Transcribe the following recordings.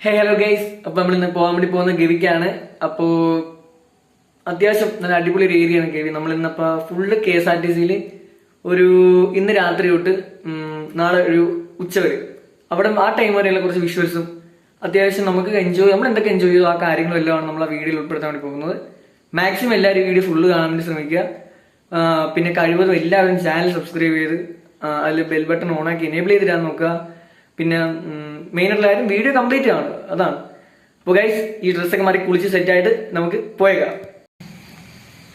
Hello guys, അപ്പോൾ നമ്മളിന്ന് പോകാൻ വേണ്ടി പോകുന്ന ഗവിക്കാണ്. അപ്പോൾ അത്യാവശ്യം നല്ല അടിപൊളി ഒരു ഏരിയ ആണ് ഗവി. നമ്മളിന്നപ്പോൾ ഫുള്ള് KSRTCയിൽ ഒരു ഇന്ന് രാത്രി തൊട്ട് നാളെ ഒരു ഉച്ച വരെ അവിടെ ആ ടൈം വരെയുള്ള കുറച്ച് വിഷ്വൽസും അത്യാവശ്യം നമുക്ക് നമ്മൾ എന്തൊക്കെ എൻജോയ് ചെയ്തു ആ കാര്യങ്ങളെല്ലാം നമ്മൾ ആ വീഡിയോയിൽ ഉൾപ്പെടുത്താൻ വേണ്ടി പോകുന്നത്. മാക്സിമം എല്ലാവരും വീഡിയോ ഫുള്ള് കാണാൻ വേണ്ടി ശ്രമിക്കുക. പിന്നെ കഴിവതും എല്ലാവരും ചാനൽ സബ്സ്ക്രൈബ് ചെയ്ത് അതിൽ ബെൽ ബട്ടൺ ഓണാക്കി എനേബിൾ ചെയ്തിട്ടാണ് നോക്കുക. പിന്നെ മെയിനായിട്ടുള്ള കാര്യം വീഡിയോ കംപ്ലീറ്റ് ആണ്, അതാണ്. അപ്പോൾ ഗൈസ്, ഈ ഡ്രസ്സൊക്കെ മാറി കുളിച്ച് സെറ്റായിട്ട് നമുക്ക് പോയേക്കാം.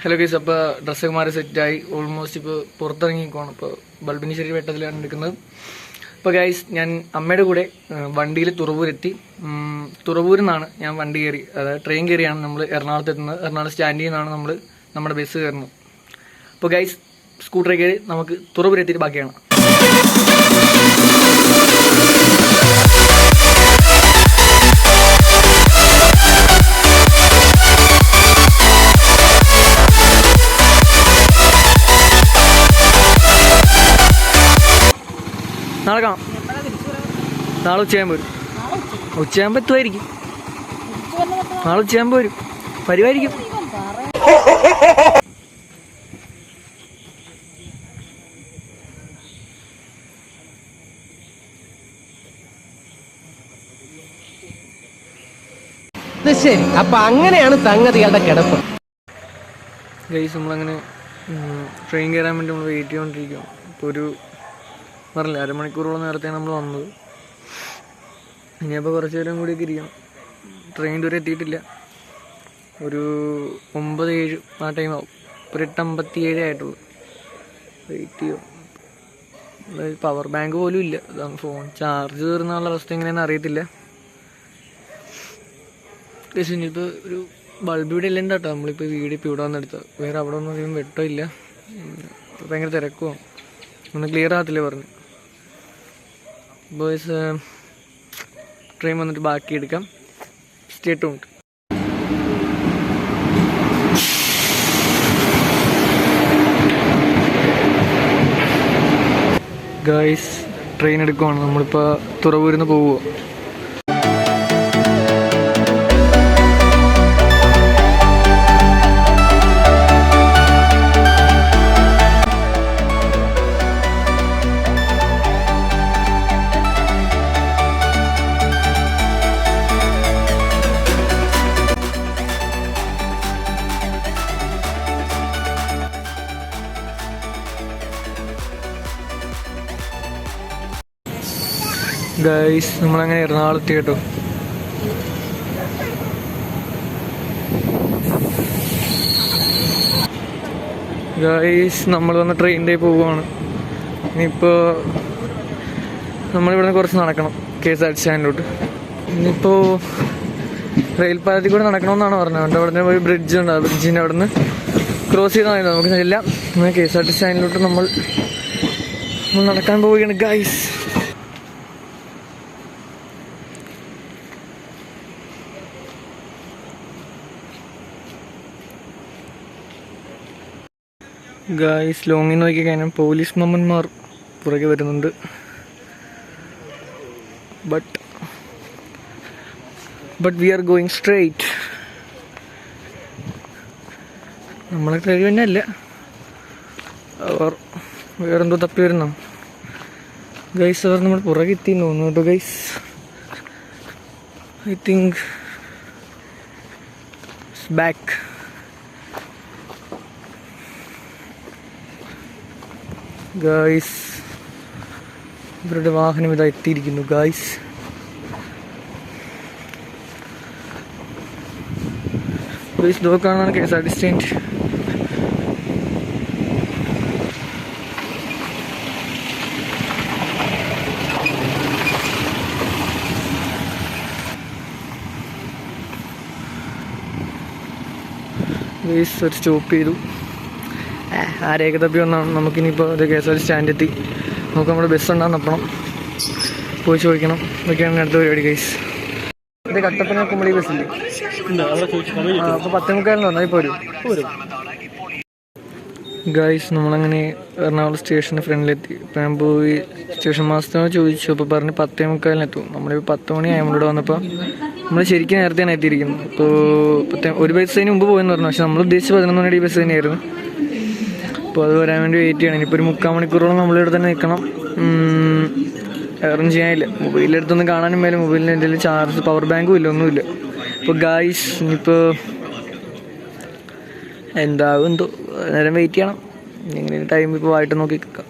ഹലോ ഗൈസ്, അപ്പോൾ ഡ്രസ്സൊക്കെ മാറി സെറ്റായി ഓൾമോസ്റ്റ് ഇപ്പോൾ പുറത്തിറങ്ങിക്കോണം. ഇപ്പോൾ ബൾബിനിശ്ശേരി വെട്ടത്തിലാണ് നിൽക്കുന്നത്. അപ്പോൾ ഗൈസ്, ഞാൻ അമ്മയുടെ കൂടെ വണ്ടിയിൽ തുറവൂരെത്തി. തുറവൂരിൽ നിന്നാണ് ഞാൻ വണ്ടി കയറി, അതായത് ട്രെയിൻ കയറിയാണ് നമ്മൾ എറണാകുളത്ത് എത്തുന്നത്. എറണാകുളം സ്റ്റാൻഡിൽ നിന്നാണ് നമ്മൾ നമ്മുടെ ബസ് കയറുന്നത്. അപ്പോൾ ഗൈസ്, സ്കൂട്ടറിൽ കയറി നമുക്ക് തുറവൂരെത്തിയിട്ട് ബാക്കിയാണ്. നാളെ കാണാം. നാളെ ഉച്ചയാകുമ്പോൾ വരും. ഉച്ചയാകുമ്പോൾ എത്തുമായിരിക്കും. നാളെ ഉച്ചയാകുമ്പോൾ വരും. വരുമായിരിക്കും. ശരി, അപ്പൊ അങ്ങനെയാണ് സംഗതികളുടെ കിടപ്പ്. ഗൈസ്, നമ്മളങ്ങനെ ട്രെയിൻ കയറാൻ വേണ്ടി നമ്മൾ വെയിറ്റ് ചെയ്തുകൊണ്ടിരിക്കുകയാണ്. ഇപ്പോൾ ഒരു പറഞ്ഞില്ല, അരമണിക്കൂറോളം നേരത്തെയാണ് നമ്മൾ വന്നത്. ഇനിയപ്പോൾ കുറച്ച് നേരം കൂടിയൊക്കെ ഇരിക്കണം. ട്രെയിൻ ഇതുവരെ എത്തിയിട്ടില്ല. ഒരു 9-7 ആ ടൈമാവും. ഒരു 8:57 ആയിട്ടുള്ളൂ. വെയിറ്റ് ചെയ്യും. പവർ ബാങ്ക് പോലും ഇല്ല. അതാണ് ഫോൺ ചാർജ് തീർന്നുള്ള അവസ്ഥ എങ്ങനെയാണെന്ന് അറിയത്തില്ല. ഇനിയിപ്പോൾ ഒരു ബൾബ് ഇവിടെ ഇല്ല കേട്ടോ. നമ്മളിപ്പോൾ വീഡിയോ ഇപ്പോൾ ഇവിടെ വന്നെടുത്തത്. വേറെ അവിടെ ഒന്നും അധികം വെട്ടമില്ല. ഭയങ്കര തിരക്കുമാണ്. ഒന്ന് ക്ലിയർ ആകത്തില്ലേ പറഞ്ഞു. ബോയ്സ്, ട്രെയിൻ വന്നിട്ട് ബാക്കി എടുക്കാം. Stay tuned. ഗൈസ്, ട്രെയിൻ എടുക്കുവാണ്. നമ്മളിപ്പോൾ തുറവൂരിൽ നിന്ന് പോവുക. ഗൈസ്, നമ്മളങ്ങനെ എറണാകുളത്ത് കേട്ടോ. ഗൈസ്, നമ്മൾ വന്ന ട്രെയിനിൻ്റെ പോവുകയാണ്. ഇനിയിപ്പോൾ നമ്മളിവിടെ നിന്ന് കുറച്ച് നടക്കണം KSRTC സ്റ്റാൻഡിലോട്ട്. ഇനിയിപ്പോൾ റെയിൽ പാലത്തിൽ കൂടെ നടക്കണമെന്നാണ് പറഞ്ഞത്. അവിടെ നിന്ന് ഒരു ബ്രിഡ്ജ് ഉണ്ട്. ആ ബ്രിഡ്ജിൻ്റെ അവിടെ നിന്ന് ക്രോസ് ചെയ്താൽ മതി. നമുക്ക് എല്ലാം KSRTC സ്റ്റാൻഡിലോട്ട് നമ്മൾ നടക്കാൻ പോവുകയാണ് ഗൈസ്. ഗൈസ്, ലോങ്ങിൽ നോക്കി കഴിഞ്ഞാൽ പോലീസ് മമ്മന്മാർ പുറകെ വരുന്നുണ്ട്. But we are going straight. നമ്മളെ കഴിവ് തന്നെ അല്ല, അവർ വേറെന്തോ തപ്പി വരുന്നോ ഗൈസ്. അവർ നമ്മൾ പുറകെ എത്തി തോന്നുന്നു കേട്ടോ guys. I think back. Guys, ഇവരുടെ വാഹനം ഇതാ എത്തിയിരിക്കുന്നു ഗായ്സ്. ഇതൊക്കെയാണ് KSRTC സ്റ്റാൻഡ്. ഗായ്സ്, ഒരു സ്റ്റോപ്പ് ചെയ്തു. ആ രേഖ തപ്പി വന്നാണ്. നമുക്കിനിപ്പോൾ ഒരു KSRTC സ്റ്റാൻഡെത്തി. നമുക്ക് നമ്മുടെ ബസ് ഉണ്ടാകുന്ന അപ്പണം പോയി ചോദിക്കണം. ഇതൊക്കെയാണ് അടുത്ത പരിപാടി ഗൈസ്. ഇത് കട്ടപ്പന കുമളി ബസ്സില്ലേ? അപ്പോൾ 10:45 വന്നാൽ ഇപ്പോൾ വരും. ഗൈസ് നമ്മളങ്ങനെ എറണാകുളം സ്റ്റേഷന് ഫ്രണ്ടിലെത്തി. ഇപ്പം ഞാൻ പോയി സ്റ്റേഷൻ മാസ്റ്ററിനോട് ചോദിച്ചു. അപ്പോൾ പറഞ്ഞ് 10:45 നമ്മളിപ്പോൾ 10 മണിയായി നമ്മളിവിടെ വന്നപ്പോൾ. നമ്മൾ ശരിക്കും നേരത്തെയാണ് എത്തിയിരിക്കുന്നത്. അപ്പോൾ ഒരു ബസ്സിന് മുമ്പ് പോയെന്ന് പറഞ്ഞു. പക്ഷെ നമ്മൾ ഉദ്ദേശിച്ച 11 മണിയുടെ ഈ ബസ് തന്നെയായിരുന്നു. അപ്പോൾ അത് വരാൻ വേണ്ടി വെയിറ്റ് ചെയ്യണം. ഇനിയിപ്പോൾ ഒരു 3/4 മണിക്കൂറോളം നമ്മളിവിടെ തന്നെ നിൽക്കണം. വേറൊന്നും ചെയ്യാനില്ല. മൊബൈലെടുത്തൊന്നും കാണാനും മേലെ. മൊബൈലിന് എന്തെങ്കിലും ചാർജ് പവർ ബാങ്കും ഇല്ല, ഒന്നുമില്ല. ഇപ്പോൾ ഗൈസ് ഇനിയിപ്പോൾ എന്താകും എന്തോ നേരം വെയിറ്റ് ചെയ്യണം. എങ്ങനെ ടൈം ഇപ്പോൾ ആയിട്ട് നോക്കി നിൽക്കാം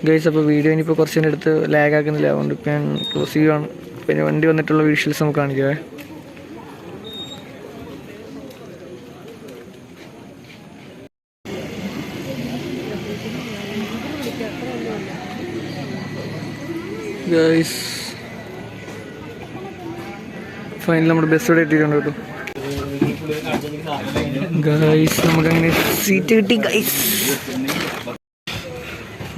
ഗൈസ്. അപ്പോൾ വീഡിയോ ഇനിയിപ്പോൾ കുറച്ച് നേരം എടുത്ത് ലാഗ് ആക്കുന്നില്ല. അതുകൊണ്ട് ഇപ്പം ഞാൻ ക്ലോസ് ചെയ്യുകയാണ്. പിന്നെ വണ്ടി വന്നിട്ടുള്ള വിഷ്വൽസ് നമുക്ക് കാണിക്കാവേ. ഗൈസ് ഫൈനൽ നമ്മുടെ ബസ് ഇവിടെ എത്തിയിട്ടുണ്ട് കേട്ടോ. ഗൈസ് നമുക്കങ്ങനെ സീറ്റ് കിട്ടി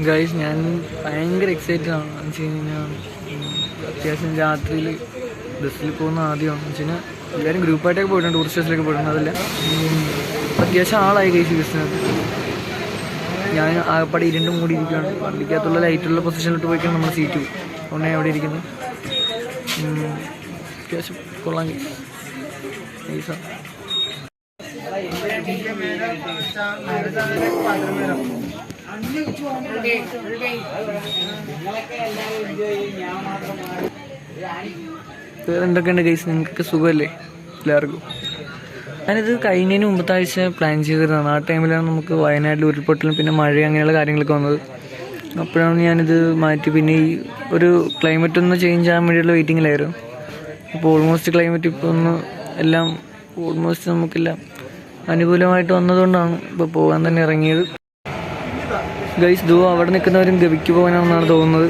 ഗൈസ്. ഞാൻ ഭയങ്കര എക്സൈറ്റഡ് ആണ്. എന്ന് വെച്ച് കഴിഞ്ഞാൽ അത്യാവശ്യം രാത്രിയിൽ ബസ്സിൽ പോകുന്ന ആദ്യമാണ്. എന്ന് വെച്ച് കഴിഞ്ഞാൽ എല്ലാവരും ഗ്രൂപ്പായിട്ടൊക്കെ പോയിട്ടുണ്ട്, ടൂറിസ്റ്റ് ബസ്സിലൊക്കെ പോയിട്ടുണ്ട്. അതല്ല അത്യാവശ്യം ആളായി ഗൈസ് ഈ ബസ്സിനകത്ത്. ഞാൻ ആകപ്പാടെ ഇരുണ്ടും മൂടി ഇരിക്കുകയാണ്. വണ്ടിക്കകത്തുള്ള ലൈറ്റുള്ള പൊസിഷനിലോട്ട് പോയിക്കാൻ നമ്മുടെ സീറ്റ് പോയി. അതുകൊണ്ട് ഞാൻ അവിടെ ഇരിക്കുന്നത്. അത്യാവശ്യം കൊള്ളാം ഗൈസാണ്. വേറെ എന്തൊക്കെയുണ്ട് ഗൈസ്? നിങ്ങൾക്കൊക്കെ സുഖമല്ലേ എല്ലാവർക്കും? ഞാനിത് കഴിഞ്ഞതിന് മുമ്പത്തെ ആഴ്ച പ്ലാൻ ചെയ്തിരുന്നതാണ്. ആ ടൈമിലാണ് നമുക്ക് വയനാട്ടിൽ ഉരുൾപൊട്ടലും പിന്നെ മഴ അങ്ങനെയുള്ള കാര്യങ്ങളൊക്കെ വന്നത്. അപ്പോഴാണ് ഞാനിത് മാറ്റി. പിന്നെ ഈ ഒരു ക്ലൈമറ്റ് ഒന്ന് ചേഞ്ച് ആകാൻ വേണ്ടിയുള്ള വെയിറ്റിങ്ങിലായിരുന്നു. ഇപ്പോൾ ഓൾമോസ്റ്റ് ക്ലൈമറ്റ് ഇപ്പോൾ ഒന്ന് എല്ലാം ഓൾമോസ്റ്റ് നമുക്കെല്ലാം അനുകൂലമായിട്ട് വന്നതുകൊണ്ടാണ് ഇപ്പോൾ പോകാൻ തന്നെ ഇറങ്ങിയത് ഗൈസ്. അവിടെ നിൽക്കുന്നവരും ഗവിക്ക് പോകാനാണെന്നാണ് തോന്നുന്നത്.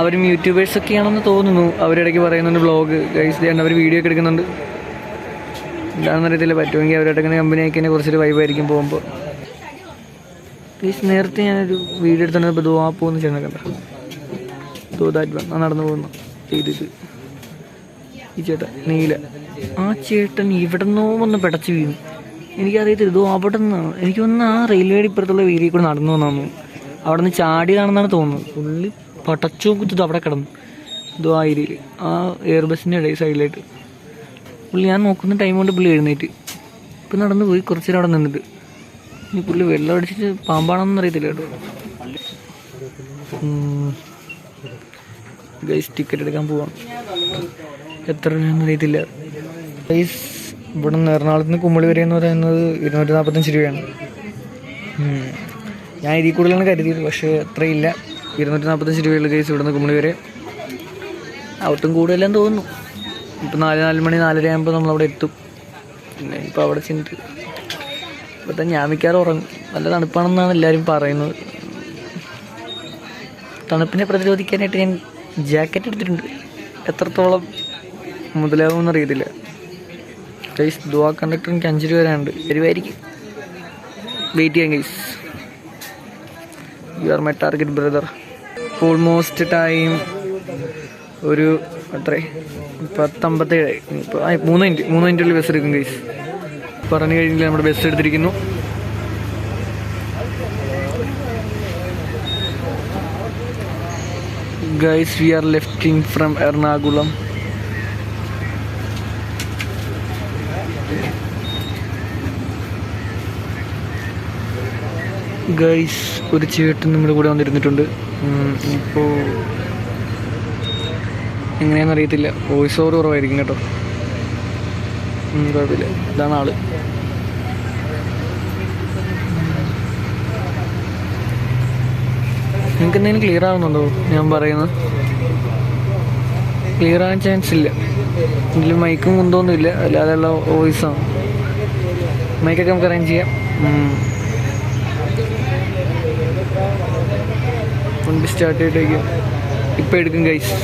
അവരും യൂട്യൂബേഴ്സൊക്കെ ആണെന്ന് തോന്നുന്നു. അവരിടയ്ക്ക് പറയുന്നുണ്ട് വ്ളോഗ് ഗൈസ് ചെയ്യേണ്ട. അവർ വീഡിയോ ഒക്കെ എടുക്കുന്നുണ്ട്. എന്താണെന്ന് അറിയത്തില്ല. പറ്റുമെങ്കിൽ അവരുടെ കമ്പനി ആയിക്കന്നെ കുറച്ചൊരു വൈബായിരിക്കും പോകുമ്പോൾ. ഗൈസ് നേരത്തെ ഞാനൊരു വീഡിയോ എടുത്തിട്ടുണ്ടപ്പോൾ ദോ ആ പോകുന്ന ചേട്ടനെ കണ്ട. ദോ ദാറ്റ് വൺ നടന്നു പോകുന്നു ചെയ്തിട്ട് ഈ ചേട്ടൻ നീല. ആ ചേട്ടൻ ഇവിടെ നിന്നോ ഒന്ന് പിടച്ച് വീണു. എനിക്കറിയത്തില്ല. ഇതോ അവിടെ നിന്നാണ് എനിക്കൊന്ന് ആ റെയിൽവേയുടെ ഇപ്പുറത്തുള്ള വീതിയിൽ കൂടെ നടന്നു വന്നു. അവിടെ നിന്ന് ചാടിയതാണെന്നാണ് തോന്നുന്നത്. പുള്ളി പടച്ചോ കുത്തിട്ട് അവിടെ കിടന്നു. ഇതോ ആ ഏരിയയിൽ ആ എയർ ബസ്സിൻ്റെ ഇടയിൽ സൈഡിലായിട്ട് പുള്ളി. ഞാൻ നോക്കുന്ന ടൈം കൊണ്ട് പുള്ളി എഴുന്നേറ്റ് ഇപ്പം നടന്നു പോയി. കുറച്ച് നേരം അവിടെ നിന്നിട്ട് ഇനി പുള്ളി വെള്ളം അടിച്ചിട്ട് പാമ്പാണെന്നൊന്നും അറിയത്തില്ല കേട്ടോ. ഗൈസ് ടിക്കറ്റ് എടുക്കാൻ പോവാം. എത്ര രൂപയെന്ന് അറിയത്തില്ല ഗൈസ്. ഇവിടെ നിന്ന് എറണാകുളത്ത് നിന്ന് കുമ്പളി വരെ എന്ന് പറയുന്നത് 245 രൂപയാണ്. ഞാൻ ഇതിൽ കൂടുതലാണ് കരുതിയത്. പക്ഷേ അത്രയില്ല. 245 രൂപയുള്ള കേസ് ഇവിടെ നിന്ന് കുമ്പളി വരെ. ഒട്ടും കൂടുതലെന്ന് തോന്നുന്നു. ഇപ്പോൾ 4 മണി 4:30 ആകുമ്പോൾ നമ്മളവിടെ എത്തും. പിന്നെ ഇപ്പോൾ അവിടെ ചെന്നിട്ട് ഇപ്പോഴത്തെ ഞാൻ മിക്കാറും ഉറങ്ങും. നല്ല തണുപ്പാണെന്നാണ് എല്ലാവരും പറയുന്നത്. തണുപ്പിനെ പ്രതിരോധിക്കാനായിട്ട് ഞാൻ ജാക്കറ്റ് എടുത്തിട്ടുണ്ട്. എത്രത്തോളം മുതലാകുമെന്ന് അറിയത്തില്ല ഗൈസ്. ദുആ കണ്ടക്ടർ എനിക്ക് 5 രൂപ വരാനുണ്ട്. വരുമായിരിക്കും. വെയിറ്റ് ചെയ്യാം guys. You are my target brother. Almost time ഒരു എത്ര 10:57. ഇപ്പോൾ 3 മിനിറ്റുള്ളിൽ ബസ് എടുക്കും ഗൈസ്. പറഞ്ഞു കഴിഞ്ഞില്ല നമ്മുടെ ബസ് എടുത്തിരിക്കുന്നു. Guys we are lefting from Ernakulam. Guys ഒരു ചേട്ടൻ നമ്മുടെ കൂടെ വന്നിരുന്നിട്ടുണ്ട്. ഇപ്പോൾ എങ്ങനെയാണെന്ന് അറിയത്തില്ല. വോയിസ് ഓവർ കുറവായിരിക്കും കേട്ടോ. കുഴപ്പമില്ല. ഇതാണ് ആള്. നിങ്ങൾക്ക് എന്തെങ്കിലും ക്ലിയർ ആവുന്നുണ്ടോ ഞാൻ പറയുന്നത്? ക്ലിയർ ആകാൻ ചാൻസ് ഇല്ല. എങ്കിലും മൈക്കും കുന്തോന്നുമില്ല. അല്ലാതെയുള്ള വോയിസാണ്. മൈക്കൊക്കെ നമുക്ക് അറേഞ്ച് ചെയ്യാം. വണ്ടി സ്റ്റാർട്ട് ചെയ്തിട്ടേക്ക് ഇപ്പം എടുക്കും ഗൈസ്.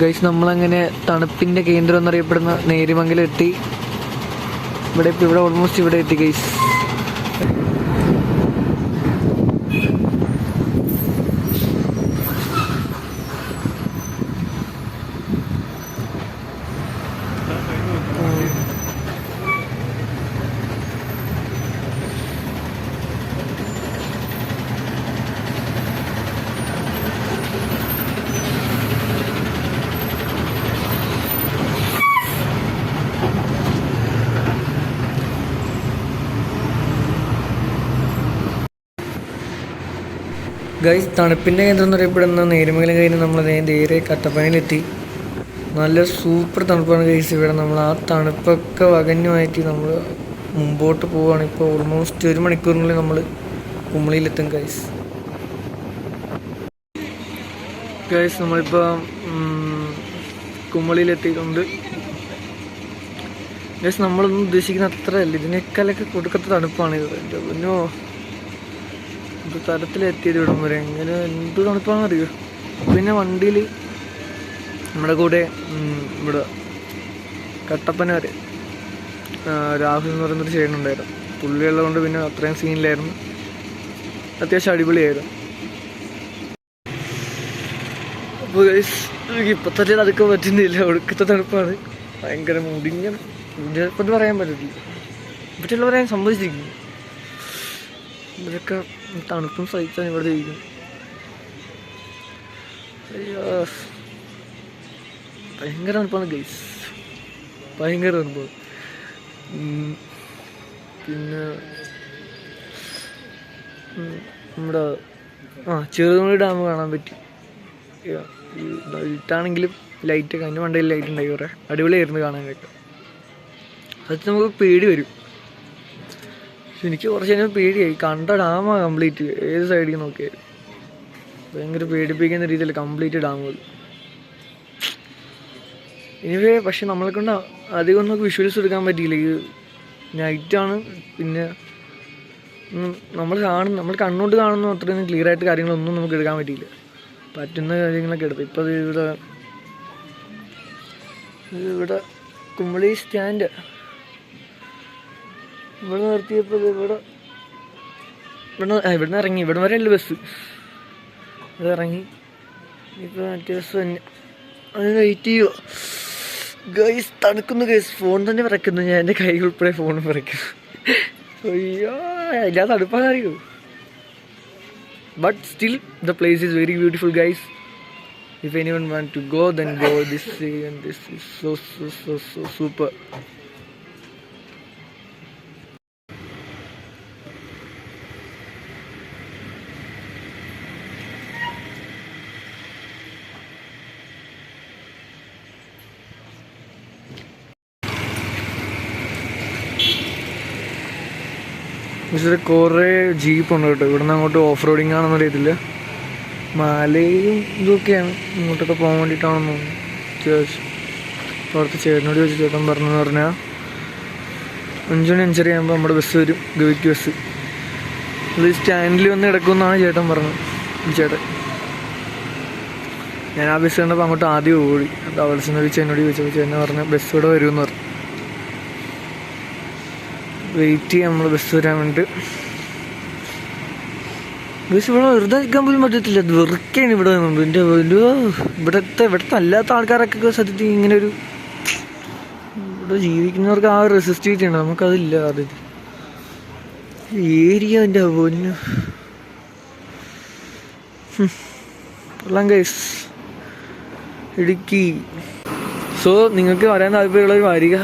ഗൈസ് നമ്മളങ്ങനെ തണുപ്പിൻ്റെ കേന്ദ്രം എന്നറിയപ്പെടുന്ന നേര്യമംഗലം എത്തി. ഇവിടെ ഓൾമോസ്റ്റ് ഇവിടെ എത്തി ഗൈസ്. ഗൈസ് തണുപ്പിൻ്റെ കേന്ദ്രം എന്ന് പറയപ്പെടുന്ന നേരുമംഗലം കഴിഞ്ഞ് നമ്മൾ നേരെ കട്ടപ്പനയിലെത്തി. നല്ല സൂപ്പർ തണുപ്പാണ് ഗൈസ് ഇവിടെ. നമ്മൾ ആ തണുപ്പൊക്കെ വകഞ്ഞു മാറ്റി നമ്മൾ മുമ്പോട്ട് പോവുകയാണ്. ഇപ്പോൾ ഓൾമോസ്റ്റ് 1 മണിക്കൂറിനുള്ളിൽ നമ്മൾ കുമളിയിലെത്തും ഗൈസ്. നമ്മളിപ്പോൾ കുമളിയിലെത്തിയിട്ടുണ്ട് ഗൈസ്. നമ്മളൊന്നും ഉദ്ദേശിക്കുന്ന അത്ര അല്ല, ഇതിനേക്കാളൊക്കെ കൊടുക്കത്ത തണുപ്പാണ് ഇത്. എൻ്റെ പൊന്നോ, ഇത് തരത്തിലെത്തിയത് ഇവിടം വരെ. എങ്ങനെ എന്ത് തണുപ്പാണെന്ന് അറിയുമോ. പിന്നെ വണ്ടിയിൽ നമ്മുടെ കൂടെ ഇവിടെ കട്ടപ്പന വരെ രാഹുൽ എന്ന് പറയുന്നൊരു ചേട്ടനുണ്ടായിരുന്നു. പുള്ളിയുള്ളത് കൊണ്ട് പിന്നെ അത്രയും സീനിലായിരുന്നു. അത്യാവശ്യം അടിപൊളിയായിരുന്നു. അപ്പോൾ എനിക്ക് ഇപ്പം തന്നെ അതൊക്കെ പറ്റുന്നില്ല. ഒടുക്കത്തെ തണുപ്പാണ്. ഭയങ്കര മുടിഞ്ഞ ഇപ്പം പറയാൻ പറ്റത്തില്ല. ഇവിടെയുള്ള പറയാൻ സമ്മതിച്ചിരിക്കുന്നു. ഇവരൊക്കെ തണുപ്പും സഹിച്ചാണ് ഇവിടെ ജീവിക്കുന്നത്. അയ്യോ, ഭയങ്കര തണുപ്പാണ് ഗൈസ്, ഭയങ്കര തണുപ്പാണ്. പിന്നെ നമ്മുടെ ചെറുതോണി ഡാം കാണാൻ പറ്റി. ലൈറ്റാണെങ്കിലും ലൈറ്റൊക്കെ അതിൻ്റെ മണ്ടയിൽ ലൈറ്റ് ഉണ്ടായി. കുറേ അടിപൊളിയായിരുന്നു കാണാനൊക്കെ. അത് നമുക്ക് പേടി വരും. പക്ഷെ എനിക്ക് കുറച്ച് കഴിഞ്ഞാൽ പേടിയായി. കണ്ട ഡാമാണ് കംപ്ലീറ്റ്, ഏത് സൈഡിൽ നോക്കിയാൽ ഭയങ്കര പേടിപ്പിക്കുന്ന രീതിയിൽ കംപ്ലീറ്റ് ഡാമുകൾ. എനിവേ പക്ഷെ നമ്മളെ കൊണ്ട് അധികം നമുക്ക് വിഷ്വൽസ് എടുക്കാൻ പറ്റിയില്ല. ഈ നൈറ്റാണ്. പിന്നെ നമ്മൾ കണ്ണുകൊണ്ട് കാണുന്ന അത്രയൊന്നും ക്ലിയർ ആയിട്ട് കാര്യങ്ങളൊന്നും നമുക്ക് എടുക്കാൻ പറ്റിയില്ല. പറ്റുന്ന കാര്യങ്ങളൊക്കെ എടുത്തു. ഇപ്പോൾ ഇവിടെ കുമളി സ്റ്റാൻഡ് ഇവിടെ നിർത്തിയപ്പോൾ ഇവിടുന്ന് ഇറങ്ങി. ഇവിടെ വരെ അല്ല ബസ്, അത് ഇറങ്ങി. ഇപ്പോൾ മറ്റേ ബസ് തന്നെ, അത് വെയിറ്റ് ചെയ്യുമോ ഗൈസ്. തണുക്കുന്നു ഗൈസ്, ഫോൺ തന്നെ വിറയ്ക്കുന്നു. ഞാൻ എൻ്റെ കൈ ഉൾപ്പെടെ ഫോണും വിറയ്ക്കുന്നു. അയ്യോ, ഇല്ലാതെ തണുപ്പാന്ന് അറിയൂ. But still the place is very beautiful guys. If anyone want to go, then go. This is so super. പക്ഷേ കുറേ ജീപ്പുണ്ട് കേട്ടോ. ഇവിടുന്ന് അങ്ങോട്ട് ഓഫ് റോഡിങ് ആണെന്ന് അറിയത്തില്ല. മലയും ഇതൊക്കെയാണ്. ഇങ്ങോട്ടൊക്കെ പോകാൻ വേണ്ടിയിട്ടാണെന്ന് തോന്നുന്നു. അത്യാവശ്യം പുറത്ത് ചേട്ടനോട് ചോദിച്ചു. ചേട്ടൻ പറഞ്ഞെന്ന് പറഞ്ഞാൽ 5 മണി 5:30 ആകുമ്പോൾ നമ്മുടെ ബസ് വരും, ഗവിക്ക് ബസ്. അത് സ്റ്റാൻഡിൽ വന്ന് കിടക്കുമെന്നാണ് ചേട്ടൻ പറഞ്ഞത്. ചേട്ടൻ ഞാൻ ആ ബസ് കണ്ടപ്പോൾ അങ്ങോട്ട് ആദ്യം ഓടി. അത് അവിടെ ചെന്ന് ചേട്ടനോട് ചോദിച്ചപ്പോൾ ചേട്ടനെ പറഞ്ഞ ബസ് ഇവിടെ വരുമെന്ന് പറഞ്ഞു. വെയിറ്റ് ചെയ്യാം നമ്മൾ ബസ് വരാൻ വേണ്ടിയിട്ട്. ബസ് ഇവിടെ വെറുതെ നിൽക്കാൻ പോലും പറ്റത്തില്ല. അത് വെറുക്കെയാണ് ഇവിടെ നിന്നുണ്ട്. എൻ്റെ ഇവിടുത്തെ അല്ലാത്ത ആൾക്കാരൊക്കെ സത്യത്തിൽ ഇങ്ങനെ ഒരു ഇവിടെ ജീവിക്കുന്നവർക്ക് ആ ഒരു റെസിസ്റ്റിവിറ്റി ഉണ്ട്. നമുക്കതില്ല. അത് ഏരിയ എൻ്റെ പൊന്നു കൊള്ളാം ഗൈസ്. ഇടുക്കി. സോ നിങ്ങൾക്ക് വരാൻ താല്പര്യമുള്ളവർ വരിക.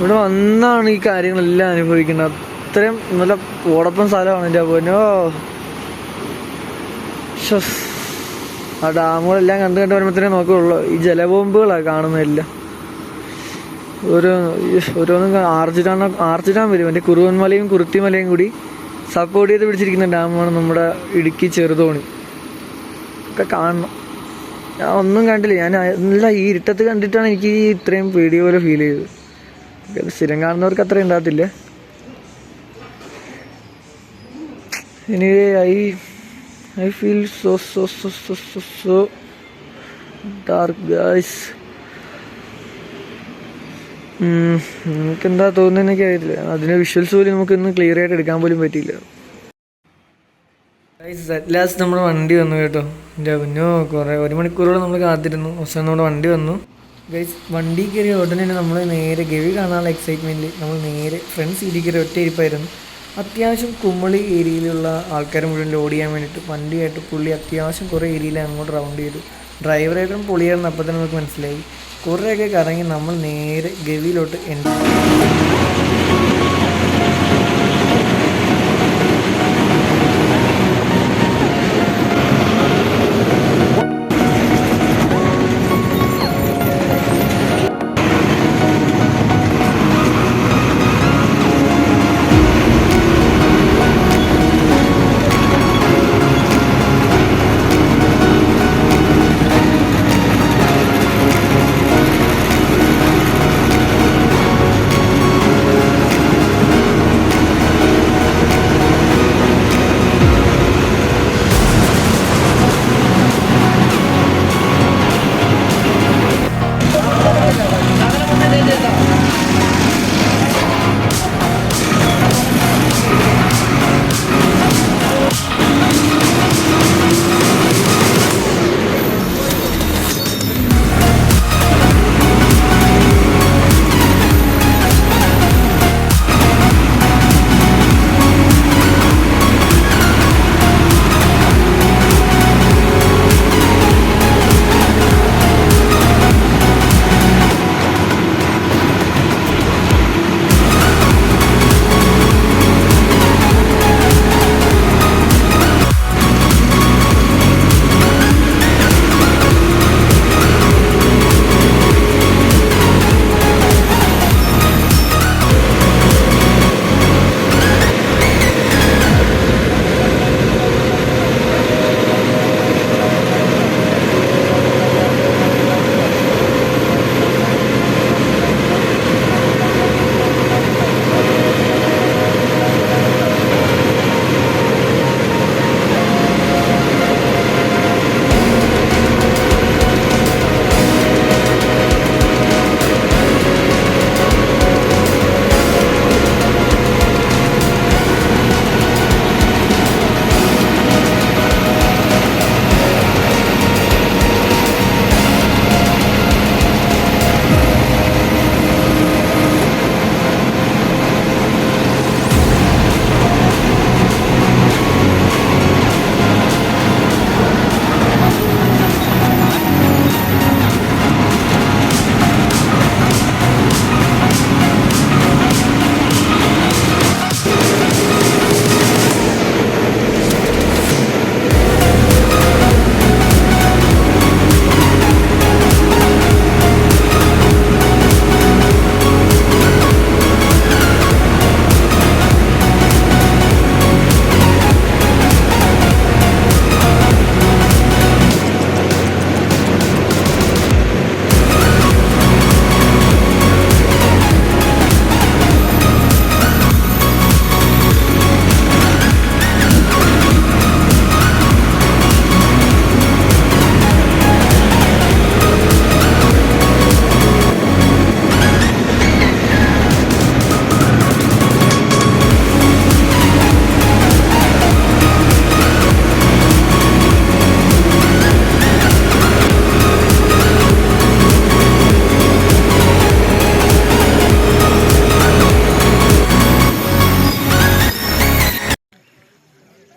ഇവിടെ വന്നാണ് ഈ കാര്യങ്ങളെല്ലാം അനുഭവിക്കുന്നത്. അത്രയും നല്ല ഓടപ്പം സ്ഥലമാണ് എൻ്റെ പൊന്നോ. ആ ഡാമുകളെല്ലാം കണ്ട് വരുമ്പോഴത്തേനെ നോക്കുകയുള്ളൂ. ഈ ജലബോംബുകളാണ് കാണുന്നതെല്ലാം. ഓരോന്നും ആർച്ചിടാൻ വരും. എൻ്റെ കുറുവൻമലയും കുറുത്തിമലയും കൂടി സപ്പോർട്ട് ചെയ്ത് പിടിച്ചിരിക്കുന്ന ഡാമാണ് നമ്മുടെ ഇടുക്കി ചെറുതോണി. ഒക്കെ കാണണം. ഞാൻ ഒന്നും കണ്ടില്ല. ഞാൻ എല്ലാം ഈ ഇരുട്ടത്ത് കണ്ടിട്ടാണ് എനിക്ക് ഇത്രയും പേടി പോലെ ഫീൽ ചെയ്തത്. സ്ഥിരം കാണുന്നവർക്ക് അത്ര ഉണ്ടാകത്തില്ല. Anyway I feel so dark guys. നമുക്കെന്താ തോന്നുന്നത് എനിക്ക് അറിയത്തില്ല. അതിൻ്റെ വിഷ്വൽസ് പോലും നമുക്കൊന്നും ക്ലിയർ ആയിട്ട് എടുക്കാൻ പോലും പറ്റിയില്ല. ഗൈസ് അറ്റ് ലാസ്റ്റ് നമ്മുടെ വണ്ടി വന്നു കേട്ടോ. എൻ്റെ മുന്നോ 1 മണിക്കൂറോളം നമ്മൾ കാത്തിരുന്നു. അവസാനം നമ്മുടെ വണ്ടി വന്നു ഗൈസ്. വണ്ടി കയറിയ ഉടനെ തന്നെ നമ്മൾ നേരെ ഗവി കാണാനുള്ള എക്സൈറ്റ്മെൻറ്റിൽ നമ്മൾ നേരെ ഫ്രണ്ട് സീറ്റിൽ കയറി ഒറ്റ ഇരിപ്പായിരുന്നു. അത്യാവശ്യം കുമളി ഏരിയയിലുള്ള ആൾക്കാർ മുഴുവൻ ലോഡ് ചെയ്യാൻ വേണ്ടിയിട്ട് വണ്ടിയായിട്ട് പുള്ളി അത്യാവശ്യം കുറേ ഏരിയയിൽ അങ്ങോട്ട് റൗണ്ട് ചെയ്തു. ഡ്രൈവറായിട്ടും പൊളിയായിരുന്നു. അപ്പോൾ തന്നെ നമുക്ക് മനസ്സിലായി. കുറേയൊക്കെ കറങ്ങി നമ്മൾ നേരെ ഗവിയിലോട്ട് എൻട്രി.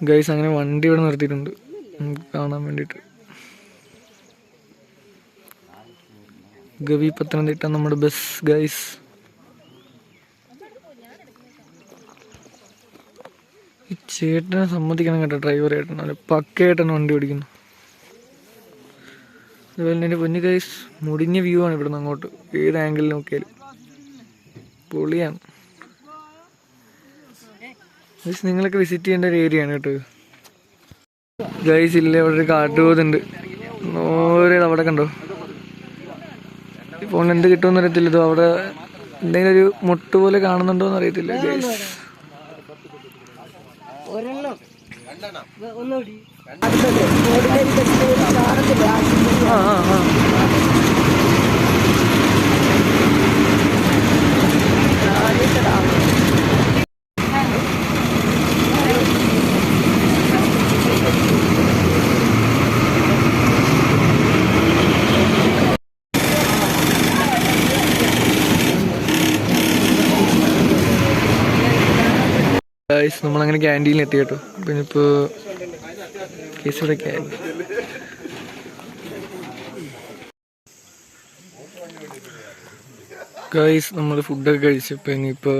ഗൈസ് അങ്ങനെ വണ്ടി ഇവിടെ നിർത്തിയിട്ടുണ്ട് നമുക്ക് കാണാൻ വേണ്ടിയിട്ട്. ഗവി പത്തനംതിട്ട നമ്മുടെ ബസ് ഗൈസ്. ഈ ചേട്ടനെ സമ്മതിക്കണം കേട്ടോ, ഡ്രൈവർ ചേട്ടൻ അവന് പക്കയായിട്ടാണ് വണ്ടി ഓടിക്കുന്നു. അതുപോലെ തന്നെ പൊന്നു ഗൈസ് മുടിഞ്ഞ വ്യൂ ആണ് ഇവിടുന്ന് അങ്ങോട്ട്, ഏത് ആംഗിളിൽ നോക്കിയാലും പൊളിയാണ് ഗൈസ്. നിങ്ങളൊക്കെ വിസിറ്റ് ചെയ്യേണ്ട ഒരു ഏരിയ ആണ് കേട്ടോ ഗൈസ്. ഇല്ല അവിടെ ഒരു കാട്ടുപോത്തുണ്ട്, ഓരോ അവിടെ കണ്ടോ. ഇപ്പോൾ എന്ത് കിട്ടുമെന്ന് അറിയത്തില്ല, ഇത് അവിടെ എന്തെങ്കിലും ഒരു മുട്ട് പോലെ കാണുന്നുണ്ടോ എന്ന് അറിയത്തില്ല ഗൈസ്. ആ ആ ആ ഗൈസ് നമ്മളങ്ങനെ ക്യാൻറ്റീനിൽ എത്തി കേട്ടോ. പിന്നെ ഇപ്പോൾ കേസിവിടെ ക്യാൻറ്റീൻ. ഗൈസ് നമ്മൾ ഫുഡൊക്കെ കഴിച്ചപ്പോൾ ഇനിയിപ്പോൾ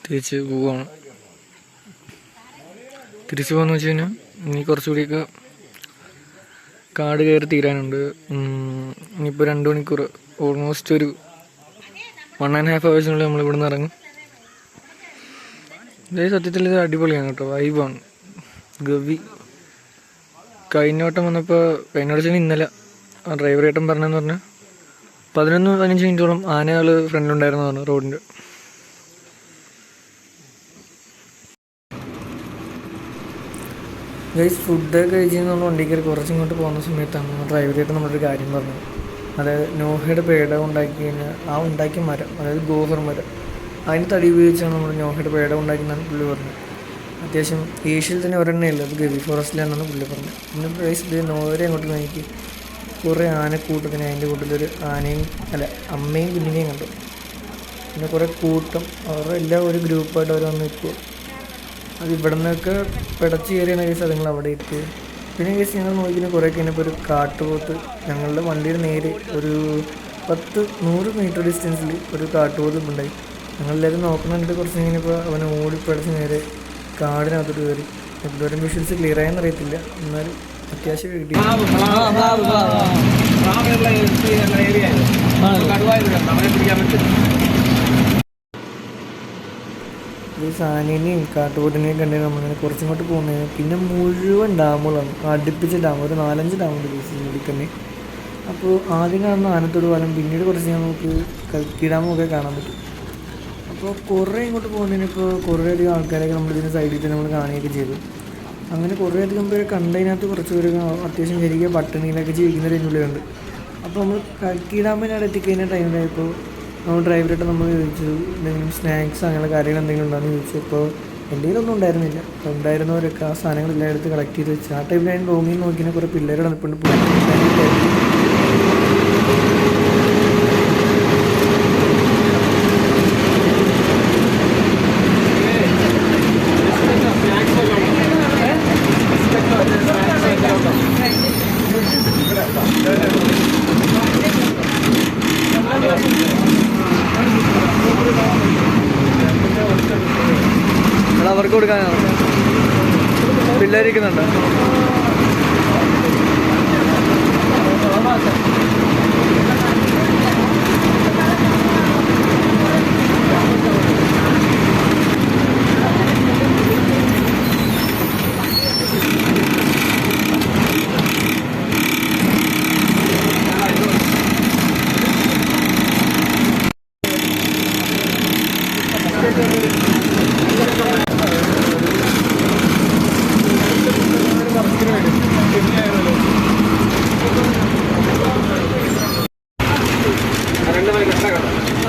തിരിച്ച് പോവാണ്. തിരിച്ചു പോകാന്ന് വെച്ച് കഴിഞ്ഞാൽ ഇനി കുറച്ചുകൂടിയൊക്കെ കാട് കയറി തീരാനുണ്ട്. ഇനിയിപ്പോൾ 2 മണിക്കൂർ, ഓൾമോസ്റ്റ് ഒരു 1.5 hours നമ്മൾ ഇവിടെ നിന്ന് ഇറങ്ങും. ഇതേ സത്യത്തിൽ ഇത് അടിപൊളിയാണ് കേട്ടോ, വൈബാണ് ഗവി. കഴിഞ്ഞ വട്ടം വന്നപ്പോൾ ഇന്നലെ ഡ്രൈവർ ഏട്ടൻ പറഞ്ഞതെന്ന് പറഞ്ഞാൽ 11-15 മിനിറ്റോളം ആനകൾ ഫ്രണ്ടിലുണ്ടായിരുന്നു പറഞ്ഞു റോഡിൻ്റെ. ഗൈസ് ഫുഡൊക്കെ കഴിച്ച് നമ്മൾ വണ്ടി കയറി കുറച്ചിങ്ങോട്ട് പോകുന്ന സമയത്താണ് ഡ്രൈവർ ഏട്ടൻ നമ്മളൊരു കാര്യം പറഞ്ഞത്. അതായത് നോഹയുടെ പേട ഉണ്ടാക്കി കഴിഞ്ഞാൽ ആ ഉണ്ടാക്കിയ മരം, അതായത് ഗോഹർ മരം, അതിന് തടി ഉപയോഗിച്ചാണ് നമ്മൾ നോഹയുടെ പേട ഉണ്ടാക്കുന്നതാണ് പുള്ളി പറഞ്ഞത്. അത്യാവശ്യം ഏഷ്യയിൽ തന്നെ ഒരെണ്ണേ ഉള്ളൂ, അത് ഗവി ഫോറസ്റ്റിലാണെന്നാണ് പുള്ളി പറഞ്ഞത്. പിന്നെ പ്രൈസ് ഇത് നോരെ അങ്ങോട്ട് നോക്കി കുറേ ആനക്കൂട്ടത്തിന്, അതിൻ്റെ കൂട്ടത്തിലൊരു ആനയും അമ്മയും കുഞ്ഞിനെയും കണ്ടു. പിന്നെ കുറേ കൂട്ടം, അവരുടെ എല്ലാം ഒരു ഗ്രൂപ്പായിട്ട് അവർ വന്ന് നിൽക്കുക. അത് ഇവിടെ നിന്നൊക്കെ പിടച്ച് കയറിയാണ് കേസ് അതുങ്ങൾ അവിടെ എത്തി. പിന്നെ കേസ് ഞങ്ങൾ നോക്കിയിട്ട് കുറേ കഴിഞ്ഞപ്പോൾ ഒരു കാട്ടുപോത്ത് ഞങ്ങളുടെ വണ്ടിയുടെ നേരെ ഒരു 10-100 മീറ്റർ ഡിസ്റ്റൻസിൽ ഒരു കാട്ടുപോത്ത് ഉണ്ടായി. ഞങ്ങളെല്ലാവരും നോക്കുന്നുണ്ട്. കുറച്ച് കഴിഞ്ഞപ്പോൾ അവനെ ഓടിപ്പടച്ച് നേരെ കാടിനകത്തോട്ട് കയറി. ഇതുവരെ വിഷ്വൽസ് ക്ലിയർ ആയെന്ന് അറിയത്തില്ല, എന്നാലും അത്യാവശ്യം കിട്ടി. ഈ സാനിനെയും കാട്ടുപോത്തിനെയും കണ്ടു നമ്മളിങ്ങനെ കുറച്ചിങ്ങോട്ട് പോകുന്നത്. പിന്നെ മുഴുവൻ ഡാമുകളാണ്, അടുപ്പിച്ച ഡാം, ഒരു 4-5 ഡാമുണ്ട് കൂടി തന്നെ. അപ്പോൾ ആദ്യം കാണുന്ന ആനത്തോട് പാലം, പിന്നീട് കുറച്ച് നമുക്ക് കൽക്കി ഡാമൊക്കെ കാണാൻ പറ്റും. അപ്പോൾ കുറേ ഇങ്ങോട്ട് പോകുന്നതിനിപ്പോൾ കുറേയധികം ആൾക്കാരൊക്കെ നമ്മളിതിൻ്റെ സൈഡിൽ തന്നെ നമ്മൾ കാണുകയൊക്കെ ചെയ്തു. അങ്ങനെ കുറേയധികം പേര് കണ്ടതിനകത്ത് കുറച്ച് പേര് അത്യാവശ്യം ശരിക്കും പട്ടിണിയിലൊക്കെ ജീവിക്കുന്നവരുള്ളിലുണ്ട്. അപ്പോൾ നമ്മൾ കൽക്കി ഡാമിനവിടെ എത്തിക്കഴിഞ്ഞ ടൈമിലായപ്പോൾ നമ്മൾ ഡ്രൈവറായിട്ട് നമ്മൾ ചോദിച്ചു എന്തെങ്കിലും സ്നാക്സ് അങ്ങനെ കാര്യങ്ങൾ എന്തെങ്കിലും ഉണ്ടോയെന്ന് ചോദിച്ചു. അപ്പോൾ എൻ്റെ കയ്യിലൊന്നും ഉണ്ടായിരുന്നില്ല. അപ്പോൾ ഉണ്ടായിരുന്നവരൊക്കെ ആ സാധനങ്ങളെല്ലാം എടുത്ത് കളക്ട് ചെയ്ത് വെച്ചു. ആ ടൈമിൽ ഞാൻ റൂമിൽ നോക്കിയാൽ കുറേ പിള്ളേർ നടപ്പുണ്ട്. അവർക്ക് കൊടുക്കാനാണ് പിള്ളേരിക്കുന്നുണ്ട്.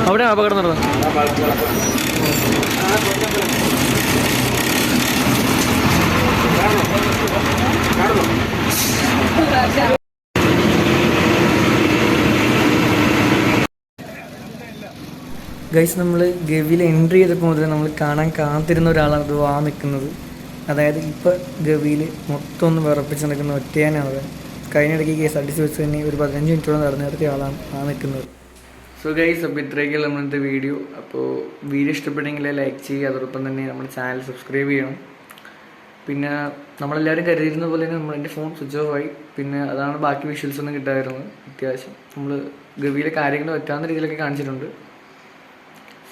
അവിടെ അപകടം നടന്നത്. ഗൈസ് നമ്മൾ ഗവിയിൽ എൻട്രി ചെയ്തപ്പോൾ മുതൽ നമ്മൾ കാണാൻ കാത്തിരുന്ന ഒരാളാണ് അത് നിൽക്കുന്നത്. അതായത് ഇപ്പോൾ ഗവിയിൽ മൊത്തം ഒന്ന് വിറപ്പിച്ച് നിൽക്കുന്ന ഒറ്റയാനാണ്. കഴിഞ്ഞിടയ്ക്ക് KSRTC ബസ് തന്നെ ഒരു 15 മിനിറ്റോളം നടന്നു നിർത്തിയ ആളാണ് നിൽക്കുന്നത്. സോ ഗൈസ്, അപ്പോൾ ഇത്രയൊക്കെയുള്ള നമ്മളിന്നത്തെ വീഡിയോ. അപ്പോൾ വീഡിയോ ഇഷ്ടപ്പെട്ടെങ്കിൽ ലൈക്ക് ചെയ്യുക, അതോടൊപ്പം തന്നെ നമ്മുടെ ചാനൽ സബ്സ്ക്രൈബ് ചെയ്യണം. പിന്നെ നമ്മളെല്ലാവരും കരുതിയിരുന്ന പോലെ തന്നെ എൻ്റെ ഫോൺ സ്വിച്ച് ഓഫ് ആയി. പിന്നെ അതാണ് ബാക്കി വിഷ്വൽസ് ഒന്നും കിട്ടാമായിരുന്നത്. അത്യാവശ്യം നമ്മൾ ഗവിയിലെ കാര്യങ്ങൾ പറ്റാവുന്ന രീതിയിലൊക്കെ കാണിച്ചിട്ടുണ്ട്.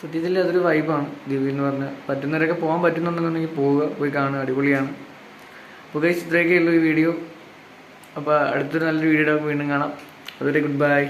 സത്യത്തിൽ അതൊരു വൈബാണ് ഗവി എന്ന് പറഞ്ഞാൽ. പറ്റുന്നവരൊക്കെ പോകാൻ പറ്റുന്നുണ്ടെന്നുണ്ടെങ്കിൽ പോവുക, പോയി കാണുക, അടിപൊളിയാണ്. അപ്പോൾ ഗൈസ്, ഇത്രയൊക്കെയുള്ളൂ ഈ വീഡിയോ. അപ്പോൾ അടുത്തൊരു നല്ലൊരു വീഡിയോ വീണ്ടും കാണാം. അതുവരെ ഗുഡ് ബൈ.